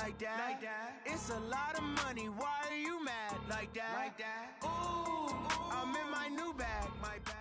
like that. It's a lot of money, why are you mad like that? Ooh, I'm in my new bag, my bag.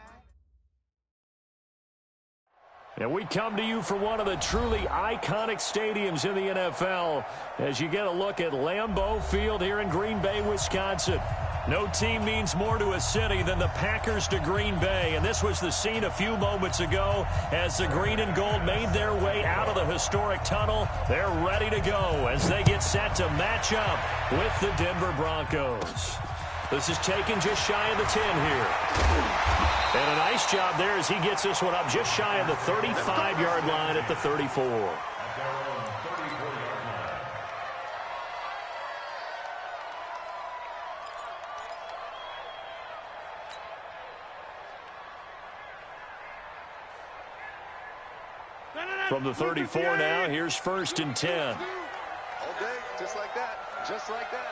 And we come to you from one of the truly iconic stadiums in the NFL as you get a look at Lambeau Field here in Green Bay, Wisconsin. No team means more to a city than the Packers to Green Bay, and this was the scene a few moments ago as the green and gold made their way out of the historic tunnel. They're ready to go as they get set to match up with the Denver Broncos. This is taken just shy of the 10 here. And a nice job there as he gets this one up just shy of the 35-yard line at the 34. From the 34 now, here's 1st and 10. All day, just like that, just like that.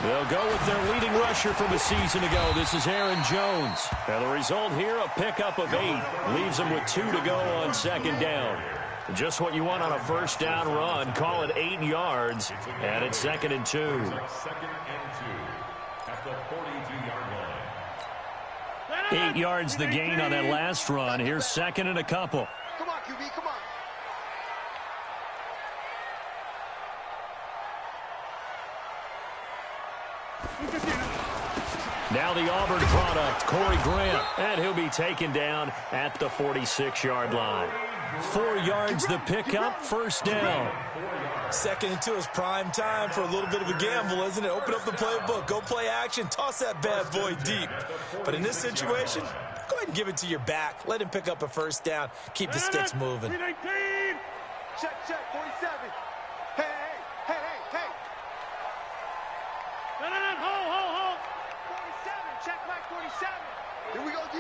They'll go with their leading rusher from a season ago. This is Aaron Jones. And the result here, a pickup of 8. Leaves them with 2 to go on 2nd down. Just what you want on a 1st down run. Call it 8 yards. And it's 2nd and 2. 2nd and 2 at the 42-yard line. 8 yards the gain on that last run. Here's 2nd and a couple. Come on, QB, come on. Now the Auburn product, Corey Grant, and he'll be taken down at the 46-yard line. 4 yards the pickup, 1st down. 2nd and 2 is prime time for a little bit of a gamble, isn't it? Open up the playbook, go play action, toss that bad boy deep. But in this situation, go ahead and give it to your back. Let him pick up a 1st down. Keep the sticks moving. Check, 47. Hey, hey, hey, hey, hey. Hold. 47, check Mike, 47. Here we go, D.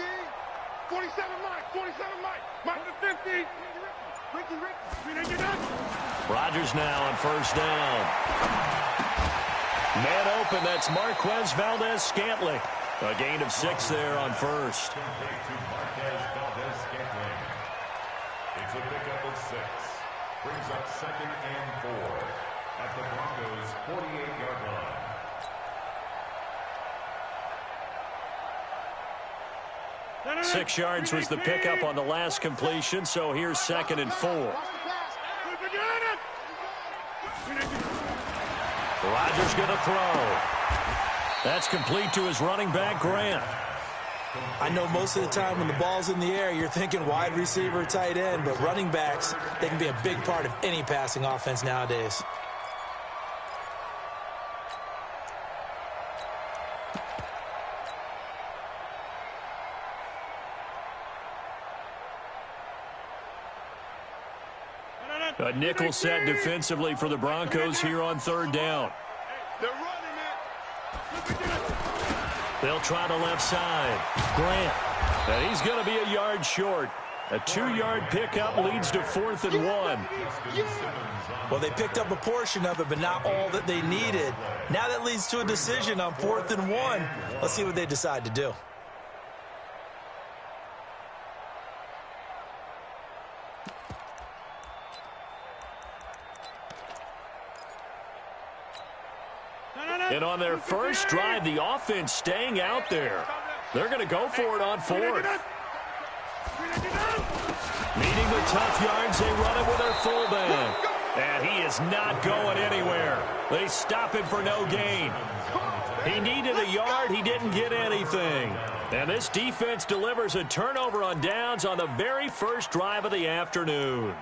47, Mike, 47, Mike. Mike to 50. Ricky. Rodgers now on 1st down. Man open, that's Marquez Valdez-Scantling. A gain of 6 there on 1st. It's a pickup of 6. Brings up 2nd and 4 at the Broncos' 48-yard line. Six yards was the pickup on the last completion, so here's 2nd and 4. Rodgers going to throw. That's complete to his running back, Grant. I know most of the time when the ball's in the air, you're thinking wide receiver, tight end, but running backs, they can be a big part of any passing offense nowadays. A nickel set defensively for the Broncos here on 3rd down. They're running it. They'll try the left side. Grant. And he's going to be a yard short. A 2-yard pickup leads to 4th and 1. Well, they picked up a portion of it, but not all that they needed. Now that leads to a decision on 4th and 1. Let's see what they decide to do. And on their first drive, the offense staying out there. They're going to go for it on 4th. Meeting the tough yards, they run it with their fullback. And he is not going anywhere. They stop him for no gain. He needed a yard. He didn't get anything. And this defense delivers a turnover on downs on the very first drive of the afternoon.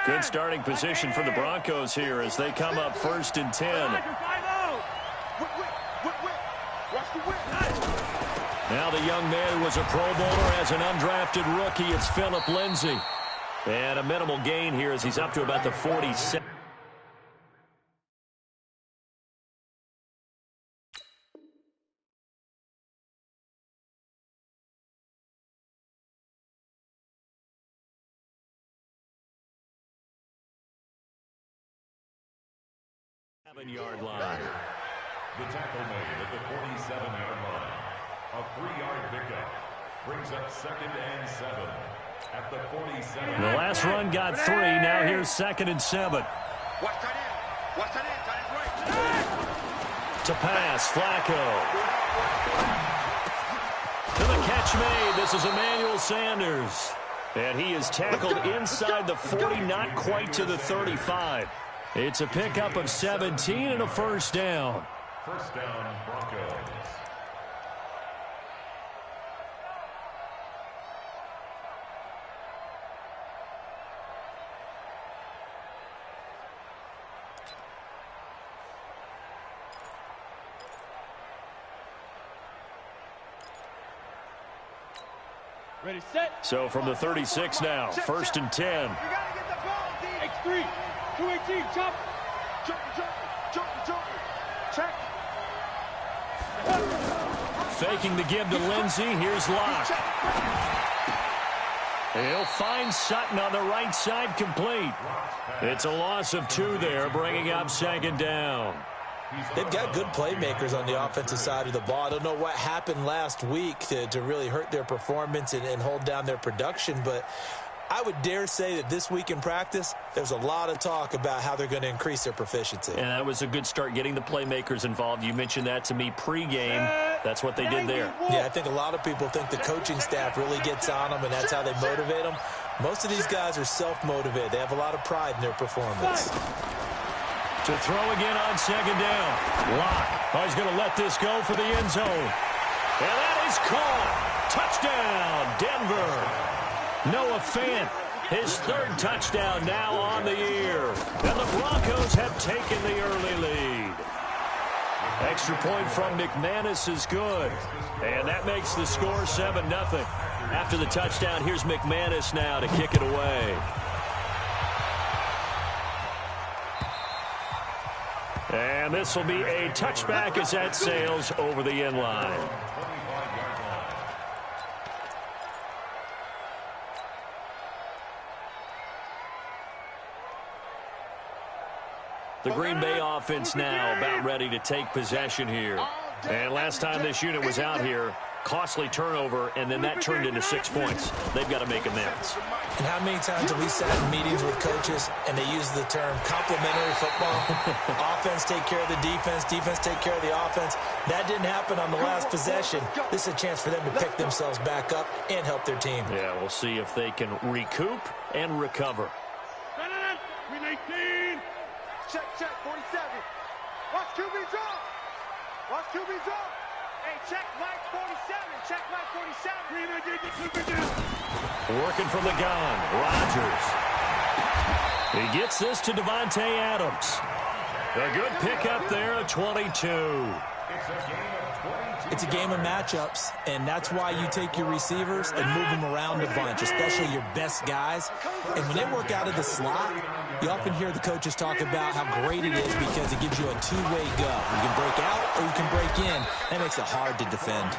Good starting position for the Broncos here as they come up 1st and 10. Now the young man who was a Pro Bowler as an undrafted rookie, it's Phillip Lindsay. And a minimal gain here as he's up to about the 47. 7-yard line. The tackle made at the 47-yard line. A 3-yard pickup brings up 2nd and 7 at the 47. The last run got 3. Now here's 2nd and 7. Watch that in. Watch that in. That is right. To pass, Flacco. To the catch made. This is Emmanuel Sanders. And he is tackled inside the 40, not quite to the 35. It's a pickup of 17 and a first down. First down, Broncos. Ready, set. So from the 36 now, 1st and 10. You gotta get the ball, D. X3, 218, jump. Jump. Check. Faking the give to Lindsey. Here's Locke. He'll find Sutton on the right side, complete. It's a loss of 2 there, bringing up 2nd down. They've got good playmakers on the offensive side of the ball. I don't know what happened last week to really hurt their performance and hold down their production, but I would dare say that this week in practice, there's a lot of talk about how they're going to increase their proficiency. And that was a good start, getting the playmakers involved. You mentioned that to me pregame. That's what they did there. Yeah, I think a lot of people think the coaching staff really gets on them, and that's how they motivate them. Most of these guys are self-motivated. They have a lot of pride in their performance. To throw again on 2nd down. Locke. Oh, he's going to let this go for the end zone. And that is caught. Touchdown, Denver. Noah Fant, his 3rd touchdown now on the year. And the Broncos have taken the early lead. Extra point from McManus is good. And that makes the score 7-0. After the touchdown, here's McManus now to kick it away. And this will be a touchback as that sails over the end line. The Green Bay offense now about ready to take possession here. And last time this unit was out here, costly turnover, and then that turned into 6 points. They've got to make amends. And how many times have we sat in meetings with coaches and they use the term complementary football? Offense take care of the defense, defense take care of the offense. That didn't happen on the last possession. This is a chance for them to pick themselves back up and help their team. Yeah, we'll see if they can recoup and recover. 319. Check, 47. Watch QB drop. Watch QB drop. Hey, check Mike 47. Check Mike 47. Working from the gun, Rodgers. He gets this to Devontae Adams. A good pickup there at 22. It's a game of matchups, and that's why you take your receivers and move them around a bunch, especially your best guys. And when they work out of the slot, you often hear the coaches talk about how great it is because it gives you a two-way go. You can break out or you can break in. That makes it hard to defend.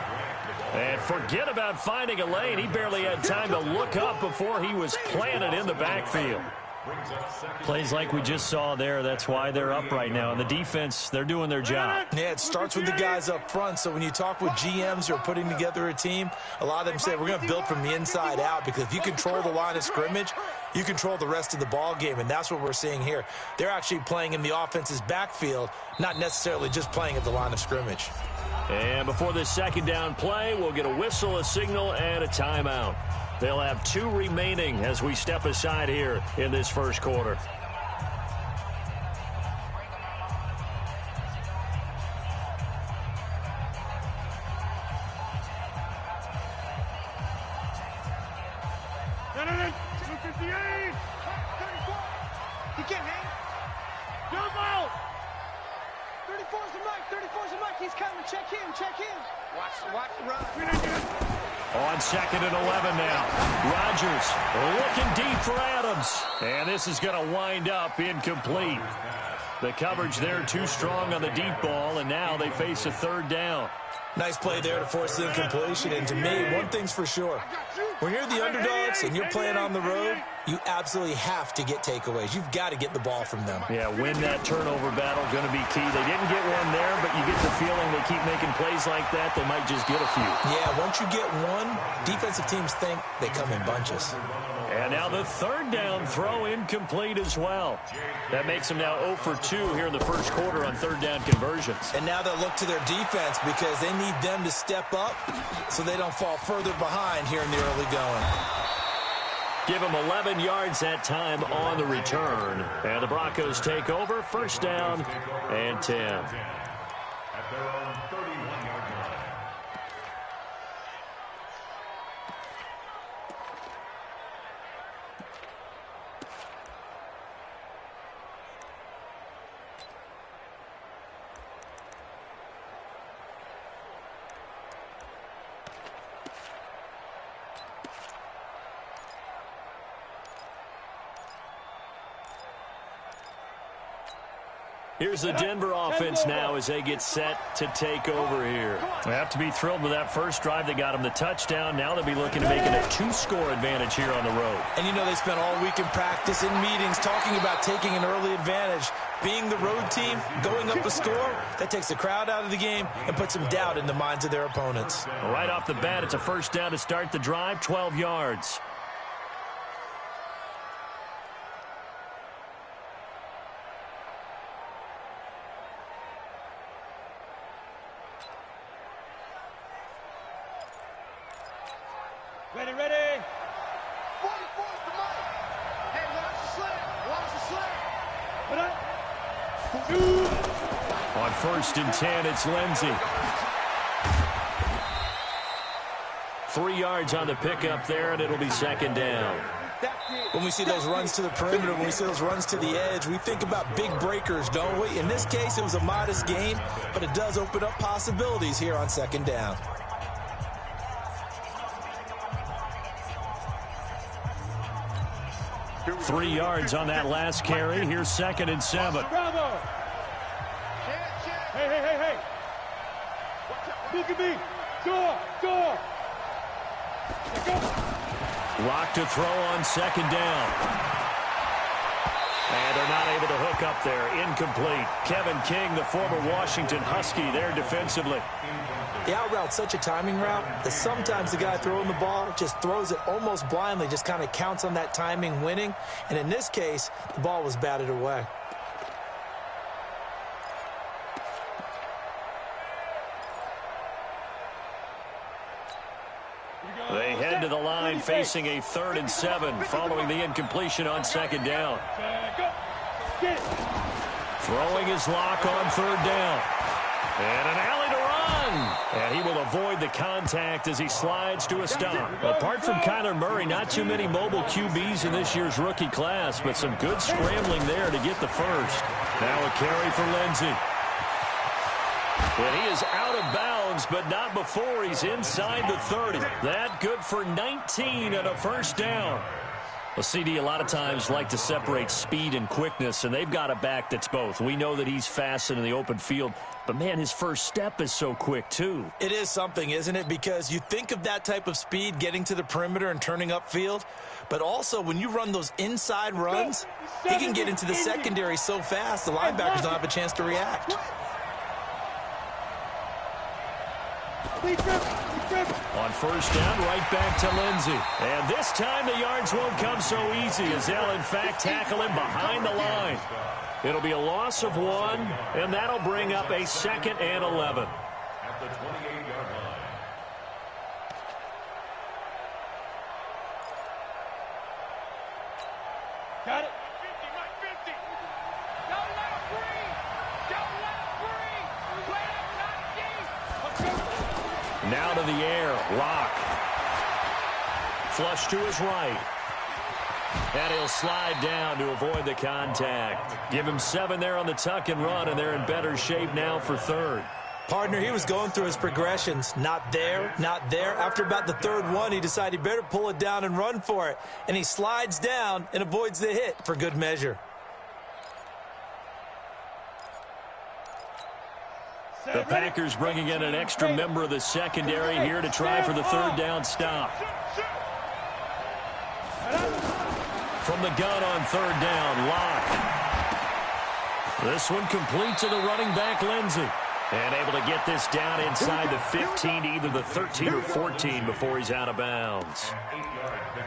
And forget about finding a lane. He barely had time to look up before he was planted in the backfield. Plays like we just saw there. That's why they're up right now. And the defense, they're doing their job. Yeah, it starts with the guys up front. So when you talk with GMs who are putting together a team, a lot of them say we're going to build from the inside out, because if you control the line of scrimmage, you control the rest of the ball game, and that's what we're seeing here. They're actually playing in the offense's backfield, not necessarily just playing at the line of scrimmage. And before this second down play, we'll get a whistle, a signal, and a timeout. They'll have 2 remaining as we step aside here in this first quarter. He can't hang. Jump out. 34's the mic. 34's the mic. He's coming. Check him. Check him. Watch the run. On 2nd and 11 now. Rodgers looking deep for Adams. And this is going to wind up incomplete. The coverage there too strong on the deep ball, and now they face a third down. Nice play there to force the incompletion. And to me, one thing's for sure. When you're the underdogs and you're playing on the road, you absolutely have to get takeaways. You've got to get the ball from them. Yeah, win that turnover battle, going to be key. They didn't get one there, but you get the feeling they keep making plays like that, they might just get a few. Yeah, once you get one, defensive teams think they come in bunches. And now the third down throw incomplete as well. That makes them now 0 for 2 here in the first quarter on third down conversions. And now they'll look to their defense because they need them to step up so they don't fall further behind here in the early going. Give them 11 yards that time on the return. And the Broncos take over, first down and 10. At their own 31-yard line. Here's the Denver offense now as they get set to take over here. They have to be thrilled with that first drive. They got them the touchdown. Now they'll be looking to make it a 2-score advantage here on the road. And you know they spent all week in practice, in meetings, talking about taking an early advantage. Being the road team, going up a score, that takes the crowd out of the game and puts some doubt in the minds of their opponents. Right off the bat, it's a first down to start the drive, 12 yards. Ready, ready. 44's the mic. Hey, watch the slant. Watch the slant. Put up. On first and 10, it's Lindsey. 3 yards on the pickup there, and it'll be second down. When we see those runs to the perimeter, when we see those runs to the edge, we think about big breakers, don't we? In this case, it was a modest gain, but it does open up possibilities here on second down. Three yards on that last carry. Here's second and 7. Bravo. Hey, hey, hey, hey. Look at me. Door. Lock to throw on second down. And they're not able to hook up there. Incomplete. Kevin King, the former Washington Husky, there defensively. The out route's such a timing route that sometimes the guy throwing the ball just throws it almost blindly, just kind of counts on that timing winning. And in this case, the ball was batted away. They head to the line facing a 3rd and 7 following the incompletion on second down. Throwing his lock on third down. And an alley to run. And he will avoid the contact as he slides to a stop. Apart from Kyler Murray, not too many mobile QBs in this year's rookie class, but some good scrambling there to get the first. Now a carry for Lindsey. And he is out of bounds, but not before he's inside the 30. That good for 19 and a first down. Well, CD, a lot of times like to separate speed and quickness, and they've got a back that's both. We know that he's fast in the open field, but, man, his first step is so quick, too. It is something, isn't it? Because you think of that type of speed getting to the perimeter and turning upfield, but also when you run those inside runs, he can get into the secondary so fast the linebackers don't have a chance to react. On first down, right back to Lindsey. And this time the yards won't come so easy as they'll, in fact, tackle him behind the line. It'll be a loss of 1, and that'll bring up a 2nd and 11. At the 28-yard line. Got it. 50, right 50. Don't let him breathe. Don't let him breathe. Play it up, not deep. Now to the air. Lock. Flush to his right. And he'll slide down to avoid the contact. Give him 7 there on the tuck and run, and they're in better shape now for third. Partner, he was going through his progressions. Not there, not there. After about the third one, he decided he better pull it down and run for it. And he slides down and avoids the hit for good measure. The Packers bringing in an extra member of the secondary here to try for the third down stop. From the gun on third down, Locke. This one complete to the running back, Lindsey. And able to get this down inside the 15 to either the 13 or 14 before he's out of bounds.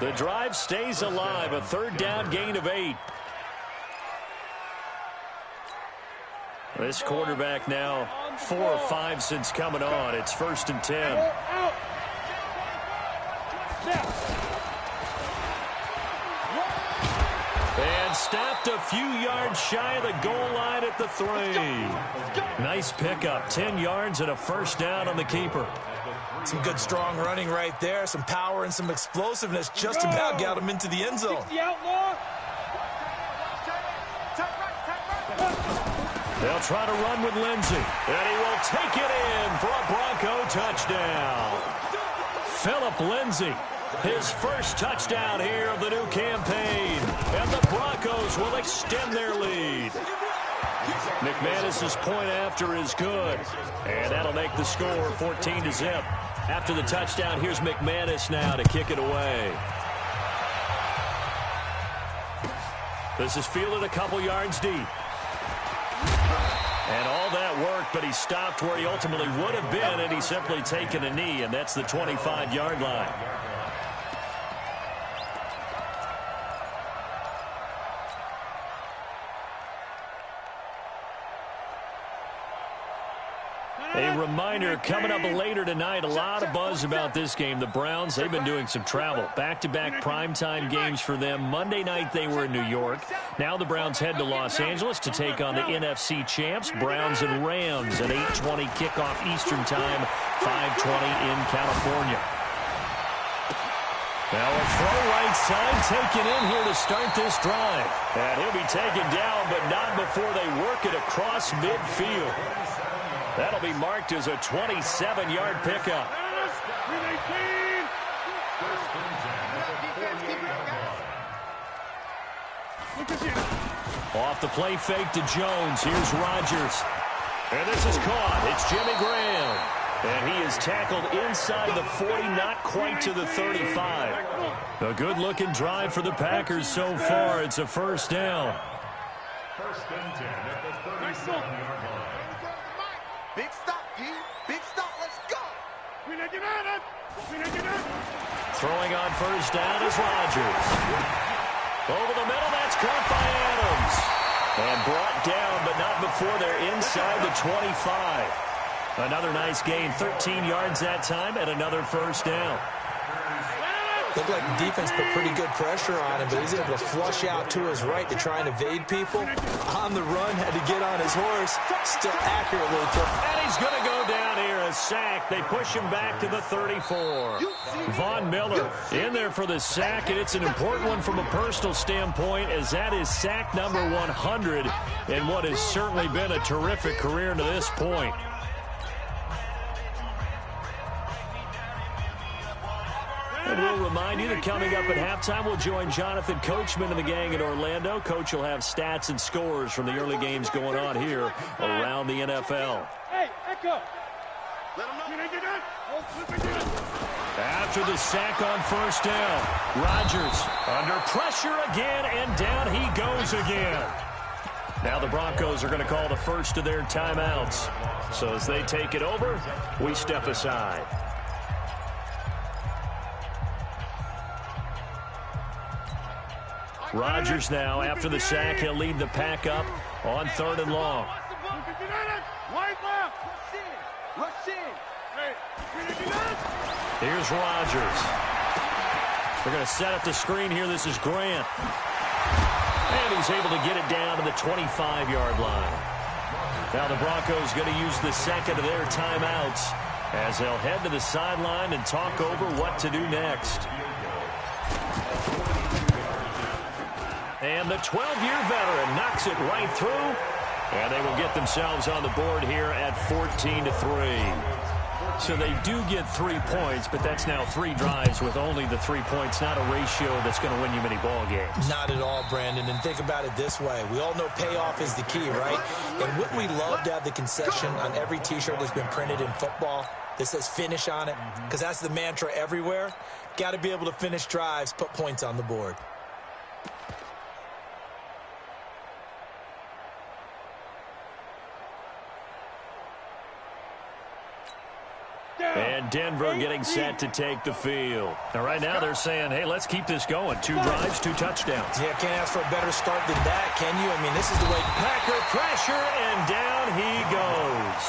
The drive stays alive, a third down gain of 8. This quarterback now 4 or 5 since coming on. It's 1st and 10. And stopped a few yards shy of the goal line at the 3. Nice pickup, 10 yards and a first down on the keeper. Some good strong running right there, some power and some explosiveness. Just about got him into the end zone. They'll try to run with Lindsey, and he will take it in for a Bronco touchdown. Phillip Lindsey, his first touchdown here of the new campaign, and the Broncos will extend their lead. McManus's point after is good, and that'll make the score 14-0. After the touchdown, here's McManus now to kick it away. This is fielded a couple yards deep. And all that worked, but he stopped where he ultimately would have been, and he's simply taken a knee, and that's the 25-yard line. A reminder, coming up later tonight, a lot of buzz about this game. The Browns, they've been doing some travel. Back-to-back primetime games for them. Monday night they were in New York. Now the Browns head to Los Angeles to take on the NFC champs, Browns and Rams, at 8:20 kickoff Eastern time, 5:20 in California. Now a throw right side taken in here to start this drive. And he'll be taken down, but not before they work it across midfield. That'll be marked as a 27-yard pickup. Off the play fake to Jones. Here's Rodgers. And this is caught. It's Jimmy Graham. And he is tackled inside the 40, not quite to the 35. A good-looking drive for the Packers so far. It's a first down. 1st and 10 at the 37-yard line. Big stop, D. Big stop. Let's go. Throwing on first down is Rodgers. Over the middle, that's caught by Adams. And brought down, but not before they're inside the 25. Another nice gain, 13 yards that time, and another first down. Looked like the defense put pretty good pressure on him, but he's able to flush out to his right to try and evade people. On the run, had to get on his horse, still accurately took. And he's going to go down here, a sack. They push him back to the 34. Von Miller in there for the sack, and it's an important one from a personal standpoint, as that is sack number 100 in what has certainly been a terrific career to this point. And we'll remind you that coming up at halftime, we'll join Jonathan Coachman and the gang in Orlando. Coach will have stats and scores from the early games going on here around the NFL. Hey, Echo. After the sack on first down, Rodgers under pressure again, and down he goes again. Now the Broncos are going to call the first of their timeouts. So as they take it over, we step aside. Rodgers now, after the sack, he'll lead the pack up on 3rd and long. Here's Rodgers. They're going to set up the screen here. This is Grant. And he's able to get it down to the 25-yard line. Now the Broncos going to use the second of their timeouts as they'll head to the sideline and talk over what to do next. And the 12-year veteran knocks it right through. And they will get themselves on the board here at 14-3. So they do get 3 points, but that's now 3 drives with only the 3 points, not a ratio that's going to win you many ball games. Not at all, Brandon. And think about it this way. We all know payoff is the key, right? And wouldn't we love to have the concession on every T-shirt that's been printed in football that says finish on it? Because that's the mantra everywhere. Got to be able to finish drives, put points on the board. And Denver getting set to take the field. And right now they're saying, hey, let's keep this going. 2 drives, 2 touchdowns. Yeah, can't ask for a better start than that, can you? I mean, this is the way. Packer pressure, and down he goes.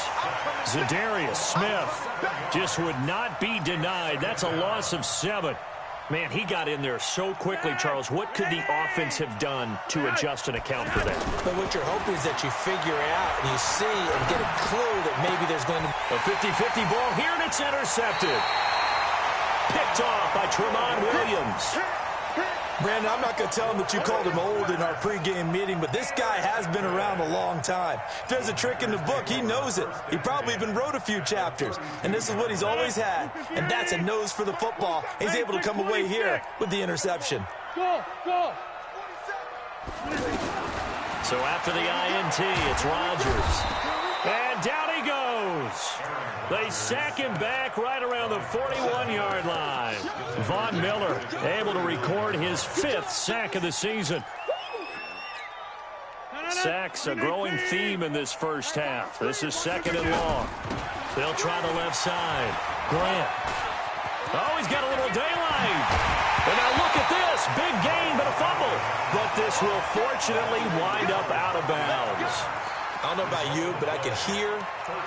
Zadarius Smith just would not be denied. That's a loss of 7. Man, he got in there so quickly, Charles. What could the offense have done to adjust and account for that? But what you're hoping is that you figure it out and you see and get a clue that maybe there's going to be a 50-50 ball here, and it's intercepted. Picked off by Tremont Williams. Brandon, I'm not going to tell him that you called him old in our pregame meeting, but this guy has been around a long time. If there's a trick in the book, he knows it. He probably even wrote a few chapters, and this is what he's always had, and that's a nose for the football. He's able to come away here with the interception. Go, go. So after the INT, it's Rodgers. And down he goes. They sack him back right around the 41-yard line. Von Miller able to record his 5th sack of the season. Sacks a growing theme in this first half. This is 2nd and long. They'll try the left side. Grant. Oh, he's got a little daylight. And now look at this. Big gain, but a fumble. But this will fortunately wind up out of bounds. I don't know about you, but I can hear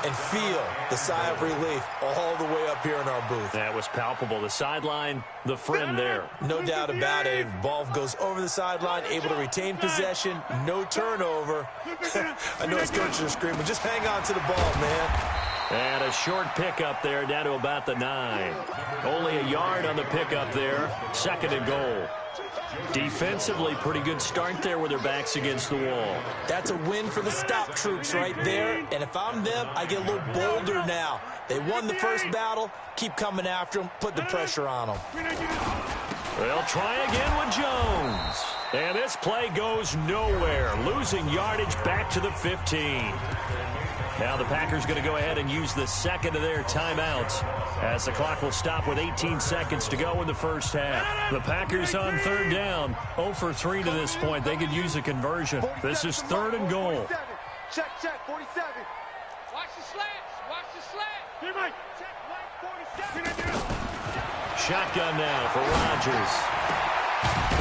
and feel the sigh of relief all the way up here in our booth. That was palpable. The sideline, the friend there. No doubt about it. Ball goes over the sideline, able to retain possession, no turnover. I know his coaches are screaming, just hang on to the ball, man. And a short pickup there down to about the 9. Only a yard on the pickup there. 2nd and goal. Defensively, pretty good start there with their backs against the wall. That's a win for the stop troops right there. And if I'm them, I get a little bolder now. They won the first battle. Keep coming after them. Put the pressure on them. They'll try again with Jones. And this play goes nowhere. Losing yardage back to the 15. Now the Packers going to go ahead and use the 2nd of their timeouts as the clock will stop with 18 seconds to go in the first half. The Packers on 3rd down, 0 for 3 to this point. They could use a conversion. This is 3rd and goal. Check, 47. Watch the slants. Watch the slant. Here, Mike. Check, Mike, 47. Shotgun now for Rodgers.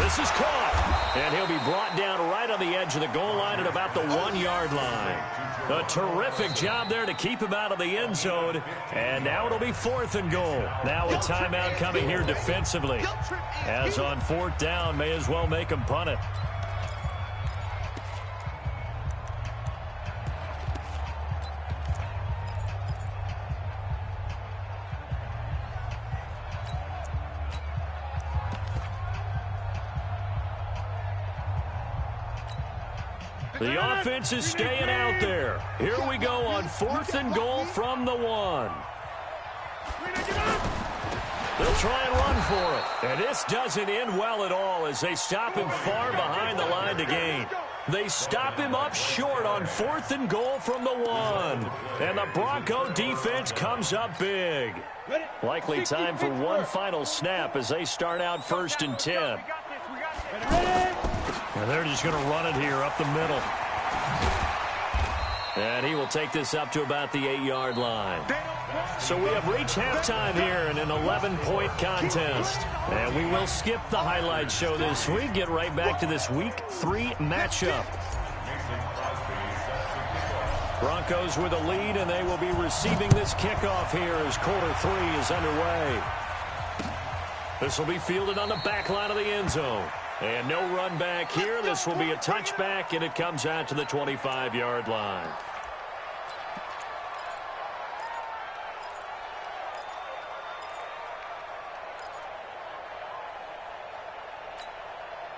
This is caught, and he'll be brought down right on the edge of the goal line at about the 1-yard line. A terrific job there to keep him out of the end zone, and now it'll be 4th and goal. Now a timeout coming here defensively. As on 4th down, may as well make him punt it. The offense is staying out there. Here we go on 4th and goal from the 1. They'll try and run for it. And this doesn't end well at all as they stop him far behind the line to gain. They stop him up short on 4th and goal from the 1. And the Bronco defense comes up big. Likely time for one final snap as they start out 1st and 10. And they're just going to run it here up the middle. And he will take this up to about the 8-yard line. So we have reached halftime here in an 11-point contest. And we will skip the highlight show this week. Get right back to this Week 3 matchup. Broncos with a lead, and they will be receiving this kickoff here as quarter 3 is underway. This will be fielded on the back line of the end zone. And no run back here. This will be a touchback, and it comes out to the 25-yard line.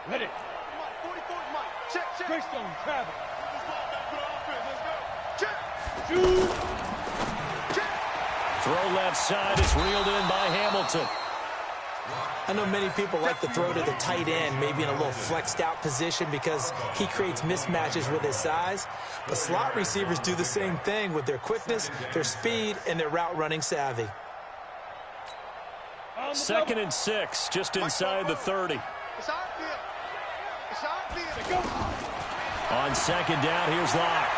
Ready. 44 Mike. Check, check. Greystone, travel. Check. Shoot. Check. throw left side. It's reeled in by Hamilton. I know many people like to throw to the tight end, maybe in a little flexed out position because he creates mismatches with his size. But slot receivers do the same thing with their quickness, their speed, and their route running savvy. 2nd and 6, just inside the 30. On 2nd down, here's Locke.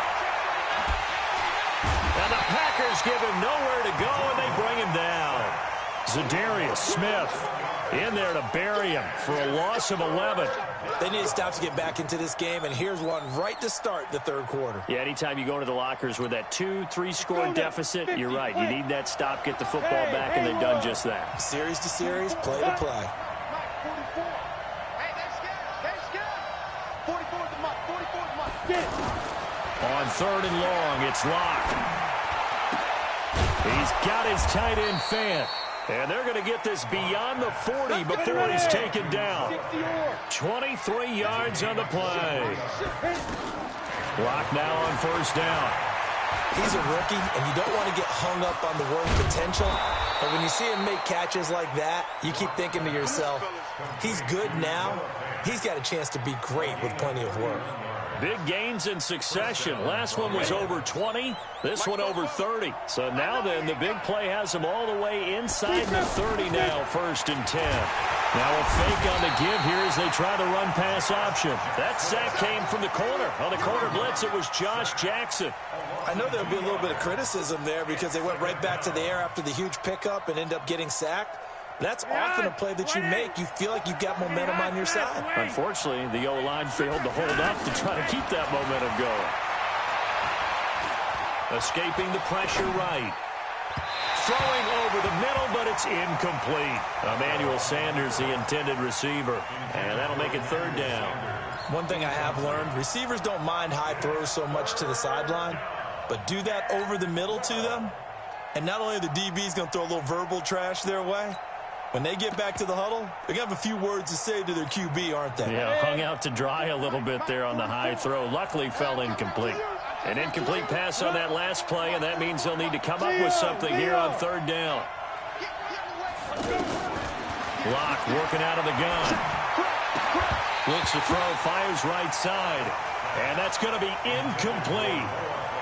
And the Packers give him nowhere to go, and they bring him down. Zadarius Smith in there to bury him for a loss of 11. They need to stop to get back into this game, and here's one right to start the 3rd quarter. Yeah, anytime you go into the lockers with that 2-3 score deficit, you're right. You need that stop, get the football back, and they've done just that. Series to series, play to play. On 3rd and long, it's Locke. He's got his tight end fan. And they're going to get this beyond the 40 before he's taken down. 23 yards on the play. Locke now on 1st down. He's a rookie, and you don't want to get hung up on the word potential. But when you see him make catches like that, you keep thinking to yourself, he's good now. He's got a chance to be great with plenty of work. Big gains in succession. Last one was over 20. This one over 30. So now then, the big play has him all the way inside the 30 now, 1st and 10. Now a fake on the give here as they try the run-pass option. That sack came from the corner. On the corner blitz, it was Josh Jackson. I know there'll be a little bit of criticism there because they went right back to the air after the huge pickup and ended up getting sacked. That's often a play that you make. You feel like you've got momentum on your side. Unfortunately, the O-line failed to hold up to try to keep that momentum going. Escaping the pressure right. Throwing over the middle, but it's incomplete. Emmanuel Sanders, the intended receiver. And that'll make it 3rd down. One thing I have learned, receivers don't mind high throws so much to the sideline, but do that over the middle to them, and not only are the DBs going to throw a little verbal trash their way, when they get back to the huddle, they're going to have a few words to say to their QB, aren't they? Yeah, hung out to dry a little bit there on the high throw. Luckily fell incomplete. An incomplete pass on that last play, and that means they'll need to come up with something here on 3rd down. Locke working out of the gun. Looks to throw, fires right side. And that's going to be incomplete.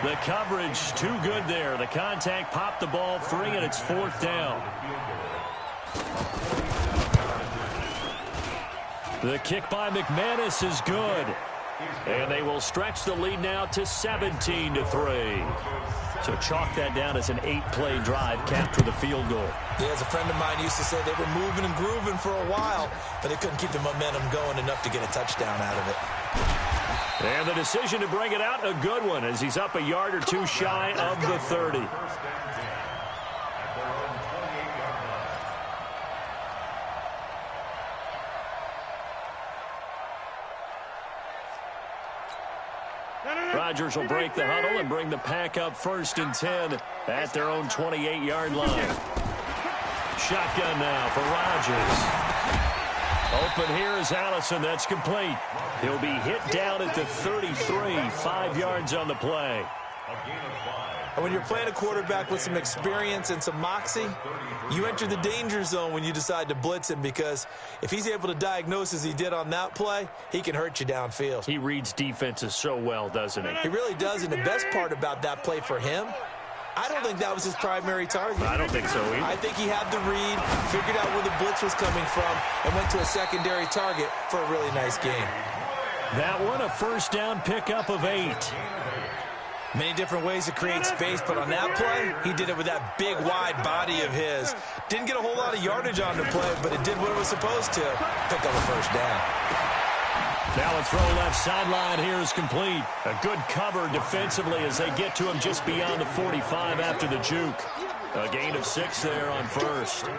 The coverage too good there. The contact popped the ball free, and it's 4th down. The kick by McManus is good. And they will stretch the lead now to 17-3. So chalk that down as an 8-play drive, capture the field goal. Yeah, as a friend of mine used to say, they were moving and grooving for a while, but they couldn't keep the momentum going enough to get a touchdown out of it. And the decision to bring it out, a good one, as he's up a yard or two shy of the 30. Rodgers will break the huddle and bring the pack up 1st and 10 at their own 28-yard line. Shotgun now for Rodgers. Open here is Allison. That's complete. He'll be hit down at the 33, 5 yards on the play. And when you're playing a quarterback with some experience and some moxie, you enter the danger zone when you decide to blitz him, because if he's able to diagnose as he did on that play, he can hurt you downfield. He reads defenses so well, doesn't he? He really does, and the best part about that play for him, I don't think that was his primary target. I don't think so either. I think he had the read, figured out where the blitz was coming from, and went to a secondary target for a really nice game. That one, a 1st down pickup of 8. Many different ways to create space, but on that play, he did it with that big, wide body of his. Didn't get a whole lot of yardage on the play, but it did what it was supposed to. Picked up a 1st down. Now a throw left sideline here is complete. A good cover defensively as they get to him just beyond the 45 after the juke. A gain of 6 there on 1st.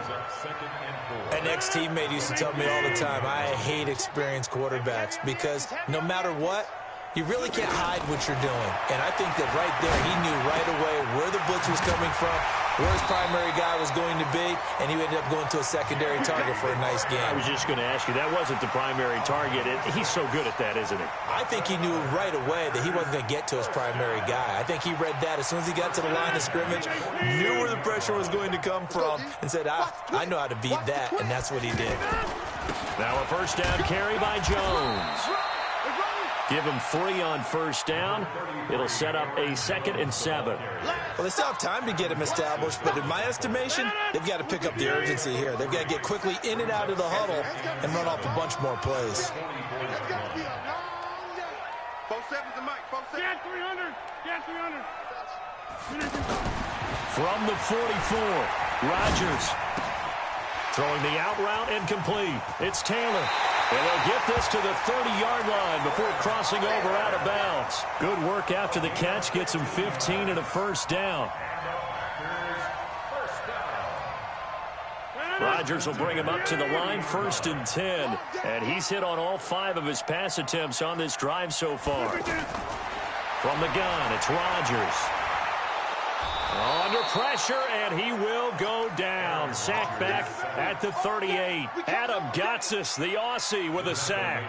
An ex-teammate used to tell me all the time, I hate experienced quarterbacks because no matter what, you really can't hide what you're doing. And I think that right there, he knew right away where the blitz was coming from, where his primary guy was going to be, and he ended up going to a secondary target for a nice game. I was just going to ask you, that wasn't the primary target. He's so good at that, isn't he? I think he knew right away that he wasn't going to get to his primary guy. I think he read that as soon as he got to the line of scrimmage, knew where the pressure was going to come from, and said, I know how to beat that, and that's what he did. Now a first down carry by Jones. Give him 3 on first down. It'll set up a 2nd and 7. Well, they still have time to get him established, but in my estimation, they've got to pick up the urgency here. They've got to get quickly in and out of the huddle and run off a bunch more plays. From the 44, Rodgers throwing the out route incomplete. It's Taylor. And they'll get this to the 30-yard line before crossing over out of bounds. Good work after the catch. Gets him 15 and a first down. Rodgers will bring him up to the line, 1st and 10. And he's hit on all 5 of his pass attempts on this drive so far. From the gun, it's Rodgers. Under pressure, and he will go down. Sack back at the 38. Adam Gotsis, the Aussie, with a sack.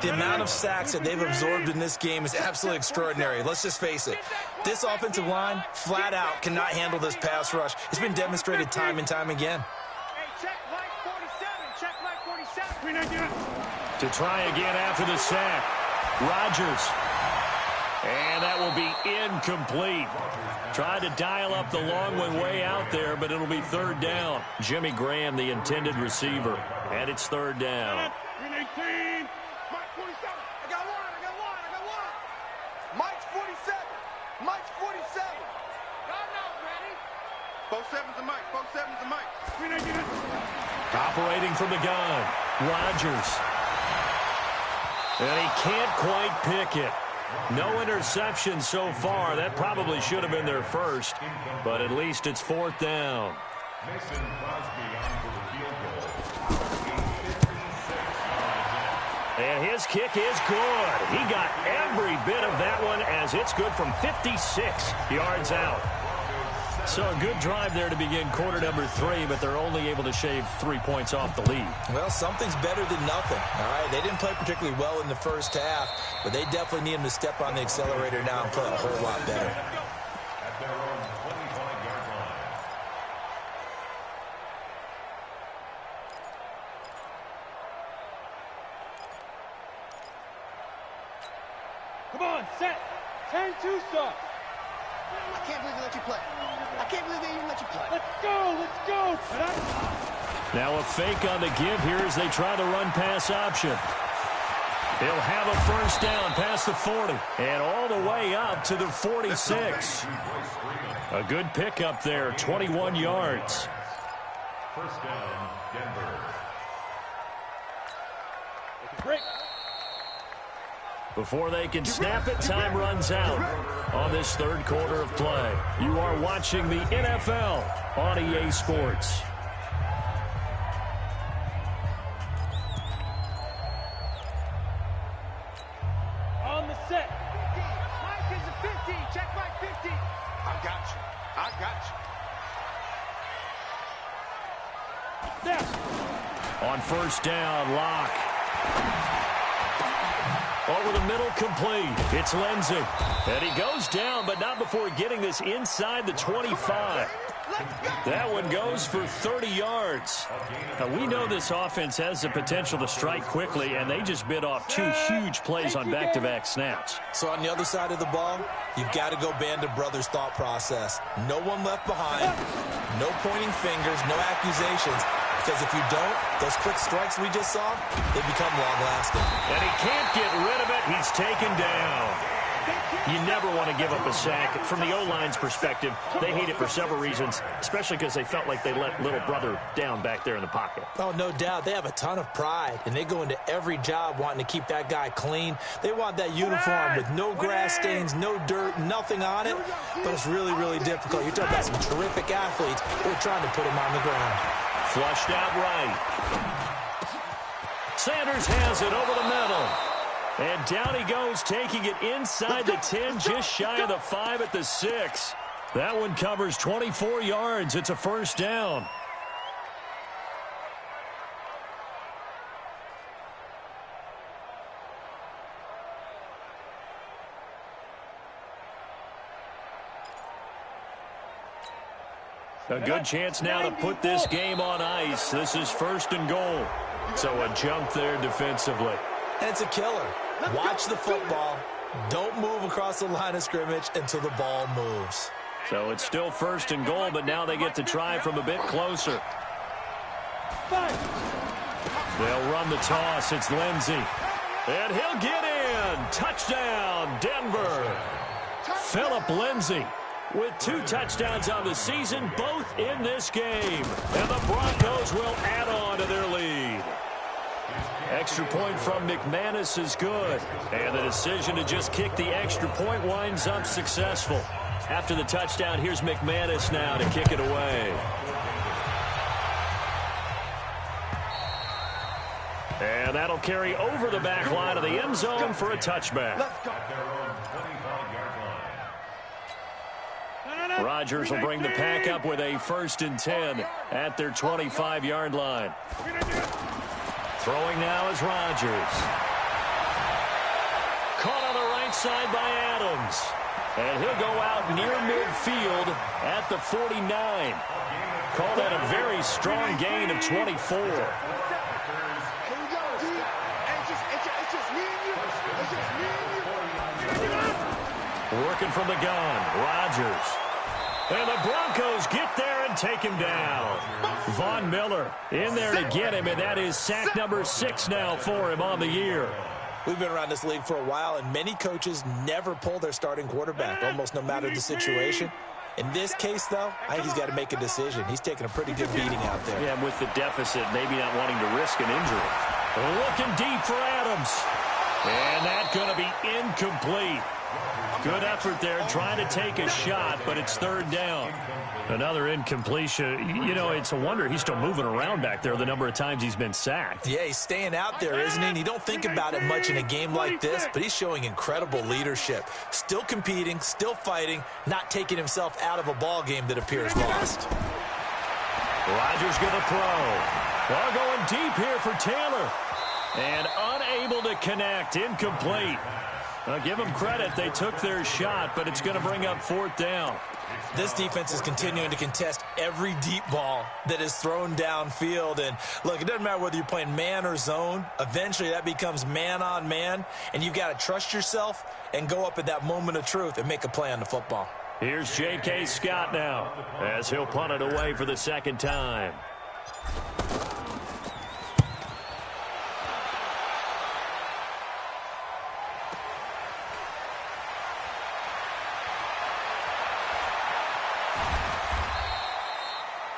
The amount of sacks that they've absorbed in this game is absolutely extraordinary. Let's just face it. This offensive line, flat out, cannot handle this pass rush. It's been demonstrated time and time again. To try again after the sack. Rodgers. And that will be incomplete. Tried to dial up the long one way out there, but it'll be 3rd down. Jimmy Graham, the intended receiver. And it's 3rd down. Mike's 47. Mike's 47. Both 7's a Mike. Both 7's a Mike. Operating from the gun. Rodgers. And he can't quite pick it. No interception so far. That probably should have been their first, but at least it's 4th down. Mason Crosby on for the field goal. And his kick is good. He got every bit of that one as it's good from 56 yards out. So a good drive there to begin quarter number 3, but they're only able to shave 3 points off the lead. Well, something's better than nothing, all right? They didn't play particularly well in the first half, but they definitely need him to step on the accelerator now and play a whole lot better. At their own 25-yard line. Come on, set. 10-2 start. I can't believe they let you play. I can't believe they even let you play. Let's go, let's go. Now a fake on the give here as they try the run-pass option. He'll have a first down past the 40 and all the way up to the 46. A good pickup there, 21 yards. First down, Denver. Great. Before they can snap it, time runs out on this 3rd quarter of play. You are watching the NFL on EA Sports. On the set. 50. Mike is a 50. Check Mike 50. I got you. I got you. Yes. On first down, Locke. Over the middle, complete. It's Lindsey. And he goes down, but not before getting this inside the 25. That one goes for 30 yards. Now, we know this offense has the potential to strike quickly, and they just bit off 2 huge plays on back-to-back snaps. So on the other side of the ball, you've got to go band of brothers thought process. No one left behind, no pointing fingers, no accusations. Because if you don't, those quick strikes we just saw, they become long-lasting. And he can't get rid of it. He's taken down. You never want to give up a sack. From the O-line's perspective, they hate it for several reasons, especially because they felt like they let little brother down back there in the pocket. Oh, no doubt. They have a ton of pride, and they go into every job wanting to keep that guy clean. They want that uniform with no grass stains, no dirt, nothing on it, but it's really, really difficult. You're talking about some terrific athletes who are trying to put him on the ground. Flushed out right. Sanders has it over the middle. And down he goes, taking it inside the 10, just shy of the 5 at the 6. That one covers 24 yards. It's a first down. A good chance now to put this game on ice. This is first and goal. So a jump there defensively. And it's a killer. Watch the football. Don't move across the line of scrimmage until the ball moves. So it's still first and goal, but now they get to try from a bit closer. They'll run the toss. It's Lindsey. And he'll get in. Touchdown, Denver. Phillip Lindsey with 2 touchdowns on the season, both in this game. And the Broncos will add on to their lead. Extra point from McManus is good. And the decision to just kick the extra point winds up successful. After the touchdown, here's McManus now to kick it away. And that'll carry over the back line of the end zone for a touchback. Rodgers will bring the pack up with a 1st and 10 at their 25-yard line. Throwing now is Rodgers. Caught on the right side by Adams. And he'll go out near midfield at the 49. Call that a very strong gain of 24. Working from the gun, Rodgers. And the Broncos get there and take him down. Von Miller in there to get him, and that is sack number 6 now for him on the year. We've been around this league for a while, and many coaches never pull their starting quarterback, almost no matter the situation. In this case, though, I think he's got to make a decision. He's taking a pretty good beating out there. Yeah, and with the deficit, maybe not wanting to risk an injury. Looking deep for Adams. And that's going to be incomplete. Good effort there, trying to take a shot, but it's 3rd down. Another incompletion. You know, it's a wonder he's still moving around back there the number of times he's been sacked. Yeah, he's staying out there, isn't he? And you don't think about it much in a game like this, but he's showing incredible leadership. Still competing, still fighting, not taking himself out of a ball game that appears lost. Rodgers going to throw. Well, going deep here for Taylor. And unable to connect, incomplete. Give them credit. They took their shot, but it's going to bring up 4th down. This defense is continuing to contest every deep ball that is thrown downfield. And, look, it doesn't matter whether you're playing man or zone. Eventually, that becomes man on man, and you've got to trust yourself and go up at that moment of truth and make a play on the football. Here's J.K. Scott now as he'll punt it away for the 2nd time.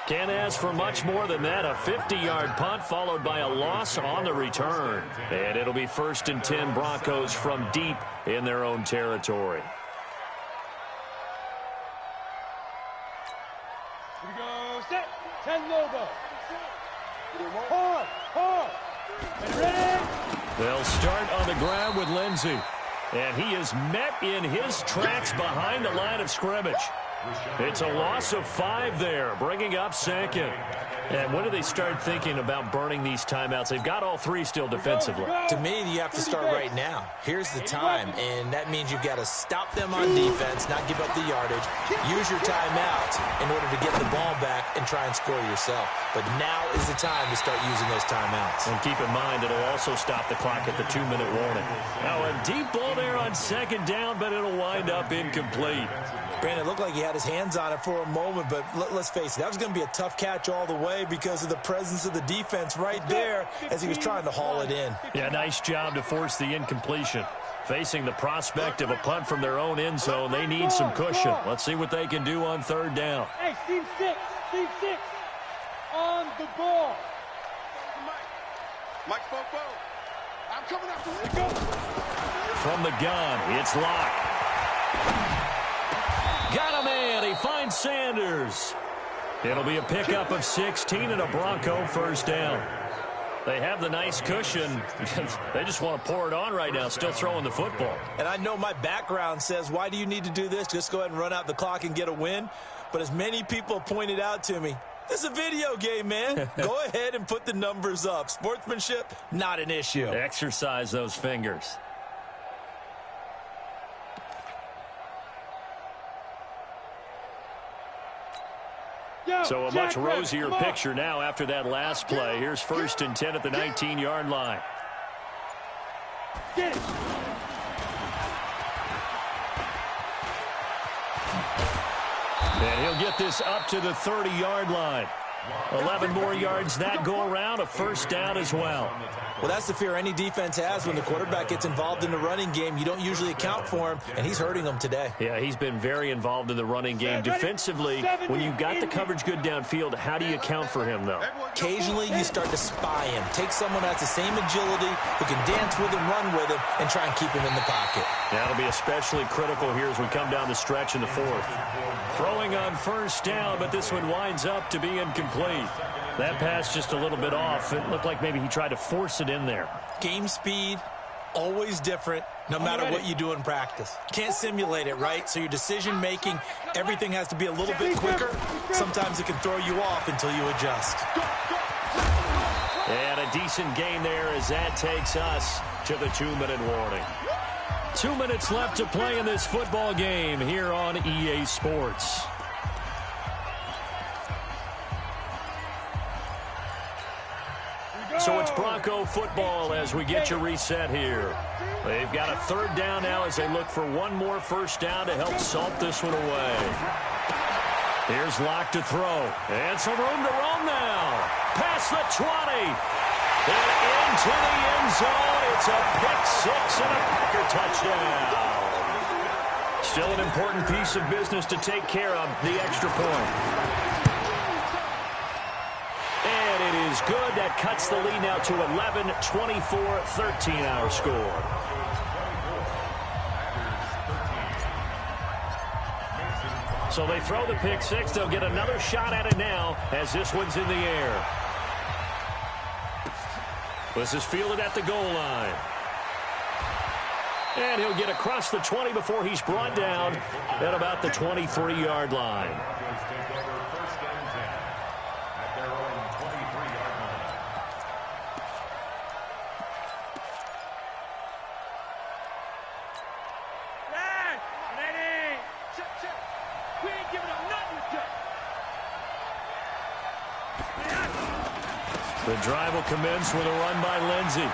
Can't ask for much more than that. A 50-yard punt followed by a loss on the return. And it'll be 1st and 10 Broncos from deep in their own territory. Here we go. Set. 10 logo. Hard. Ready? They'll start on the ground with Lindsey. And he is met in his tracks behind the line of scrimmage. It's a loss of 5 there, bringing up 2nd. And when do they start thinking about burning these timeouts? They've got all 3 still defensively. To me, you have to start right now. Here's the time, and that means you've got to stop them on defense, not give up the yardage, use your timeouts in order to get the ball back and try and score yourself. But now is the time to start using those timeouts. And keep in mind, it'll also stop the clock at the 2-minute warning. Now, a deep ball there on 2nd down, but it'll wind up incomplete. Brandon, it looked like he had his hands on it for a moment, but let's face it, that was going to be a tough catch all the way because of the presence of the defense right there as he was trying to haul it in. Yeah, nice job to force the incompletion. Facing the prospect of a punt from their own end zone, they need some cushion. Let's see what they can do on 3rd down. Hey, Steve 6. On the ball. Mike spoke. I'm coming after you. From the gun, it's Locke. Got a man. He finds Sanders. It'll be a pickup of 16 and a Bronco 1st down. They have the nice cushion. They just want to pour it on right now, still throwing the football. And I know my background says, why do you need to do this? Just go ahead and run out the clock and get a win. But as many people pointed out to me, this is a video game, man. Go ahead and put the numbers up. Sportsmanship, not an issue. Exercise those fingers. So a much rosier picture now after that last play. Here's 1st and 10 at the 19-yard line. Get it. And he'll get this up to the 30-yard line. 11 more yards that go around, a 1st down as well. Well, that's the fear any defense has when the quarterback gets involved in the running game. You don't usually account for him, and he's hurting them today. Yeah, he's been very involved in the running game. Defensively, when you've got the coverage good downfield, how do you account for him, though? Occasionally, you start to spy him. Take someone that has the same agility, who can dance with him, run with him, and try and keep him in the pocket. That'll be especially critical here as we come down the stretch in the 4th. Throwing on 1st down, but this one winds up to be incomplete. That pass just a little bit off. It looked like maybe he tried to force it in there. Game speed, always different, no matter what you do in practice. Can't simulate it, right? So your decision-making, everything has to be a little bit quicker. Sometimes it can throw you off until you adjust. And a decent gain there as that takes us to the 2-minute warning. 2 minutes left to play in this football game here on EA Sports. So it's Bronco football as we get you reset here. They've got a 3rd down now as they look for one more 1st down to help salt this one away. Here's Locke to throw. And some room to roam now. Past the 20. And into the end zone. It's a pick 6 and a Packer touchdown. Still an important piece of business to take care of, the extra point. It is good. That cuts the lead now to 11, 24, 13 our score. So they throw the pick 6. They'll get another shot at it now as this one's in the air. This is fielded at the goal line. And he'll get across the 20 before he's brought down at about the 23-yard line. The drive will commence with a run by Lindsey.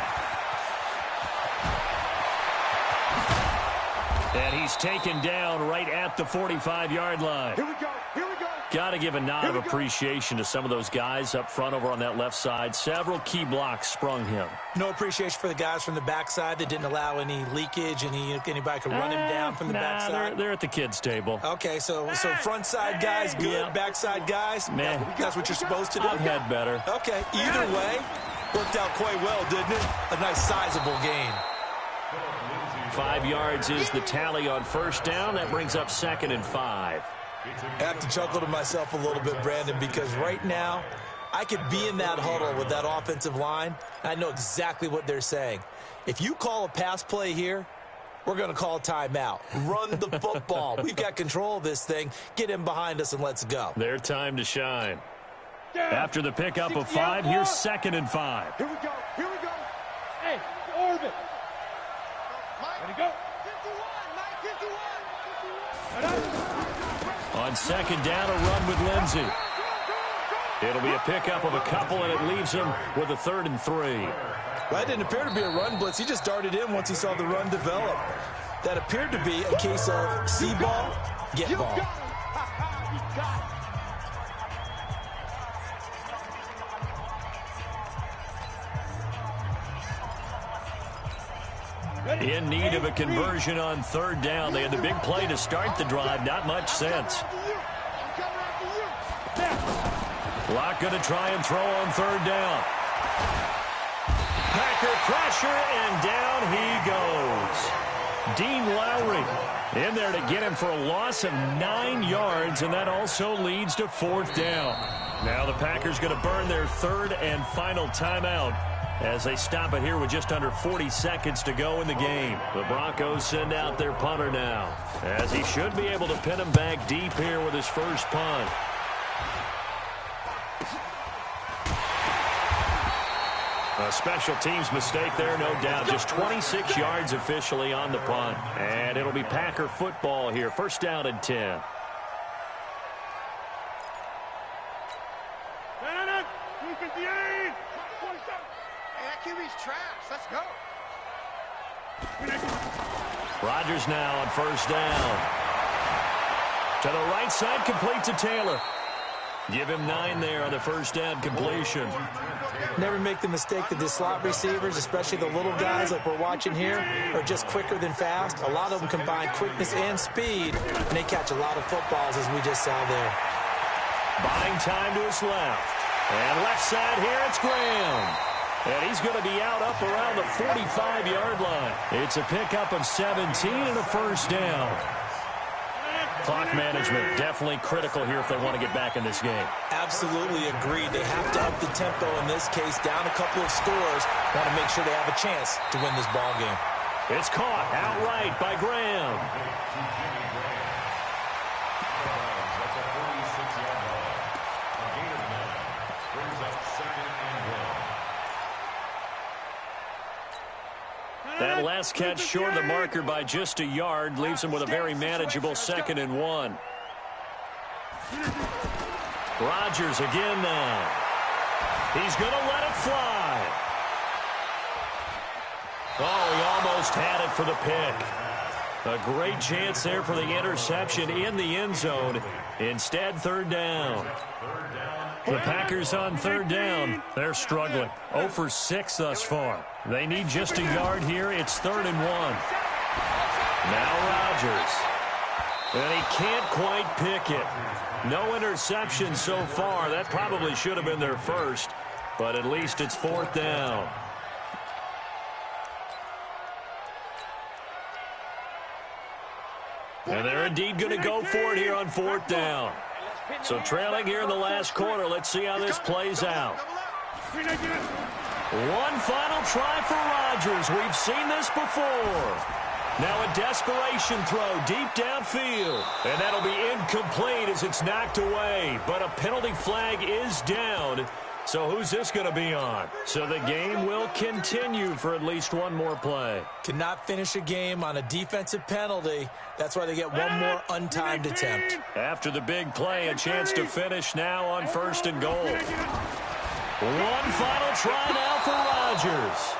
And he's taken down right at the 45-yard line. Here we go. Here we go. Got to give a nod of appreciation to some of those guys up front over on that left side. Several key blocks sprung him. No appreciation for the guys from the backside that didn't allow any leakage, anybody could run him down from the backside. They're at the kids' table. Okay, so front side guys good, backside guys, man, that's what you're supposed to do. I've had better. Okay, either way, worked out quite well, didn't it? A nice sizable gain. 5 yards is the tally on 1st down. That brings up 2nd and 5. I have to chuckle to myself a little bit, Brandon, because right now I could be in that huddle with that offensive line, and I know exactly what they're saying. If you call a pass play here, we're going to call timeout. Run the football. We've got control of this thing. Get in behind us and let's go. Their time to shine. After the pickup of 5, here's 2nd and 5. Here we go. Here we go. Hey, orbit. Ready to go. 51, Mike, 51. On 2nd down, a run with Lindsey. It'll be a pickup of a couple, and it leaves him with a 3rd and 3. Well, that didn't appear to be a run blitz. He just darted in once he saw the run develop. That appeared to be a case of see ball, get ball. In need of a conversion on 3rd down. They had the big play to start the drive. Not much sense. Locke going to try and throw on 3rd down. Packer pressure, and down he goes. Dean Lowry in there to get him for a loss of 9 yards, and that also leads to 4th down. Now the Packers going to burn their 3rd and final timeout as they stop it here with just under 40 seconds to go in the game. The Broncos send out their punter now, as he should be able to pin him back deep here with his first punt. A special teams mistake there, no doubt. Just 26 yards officially on the punt. And it'll be Packer football here. 1st down and 10. Hey, that QB's trash. Let's go. Rodgers now on 1st down. To the right side, complete to Taylor. Give him 9 there on the 1st down completion. Never make the mistake that the slot receivers, especially the little guys like we're watching here, are just quicker than fast. A lot of them combine quickness and speed, and they catch a lot of footballs, as we just saw there. Buying time to his left. And left side here, it's Graham. And he's going to be out up around the 45-yard line. It's a pickup of 17 and a 1st down. Clock management definitely critical here if they want to get back in this game. Absolutely agreed. They have to up the tempo in this case, down a couple of scores. Want to make sure they have a chance to win this ball game. It's caught outright by Graham. That's a 46-yard ball. A gain of 9 brings up 2nd and 1. That last catch short of the marker by just a yard leaves him with a very manageable 2nd and 1. Rodgers again now. He's going to let it fly. Oh, he almost had it for the pick. A great chance there for the interception in the end zone. Instead, 3rd down. The Packers on 3rd down. They're struggling. 0 for 6 thus far. They need just a yard here. It's 3rd and 1. Now Rodgers. And he can't quite pick it. No interception so far. That probably should have been their first. But at least it's 4th down. And they're indeed going to go for it here on 4th down. So trailing here in the last quarter. Let's see how this plays out. One final try for Rodgers. We've seen this before. Now a desperation throw deep downfield. And that'll be incomplete as it's knocked away. But a penalty flag is down. So who's this going to be on? So the game will continue for at least one more play. Cannot finish a game on a defensive penalty. That's why they get one more untimed attempt. After the big play, a chance to finish now on 1st and goal. One final try now for Rodgers.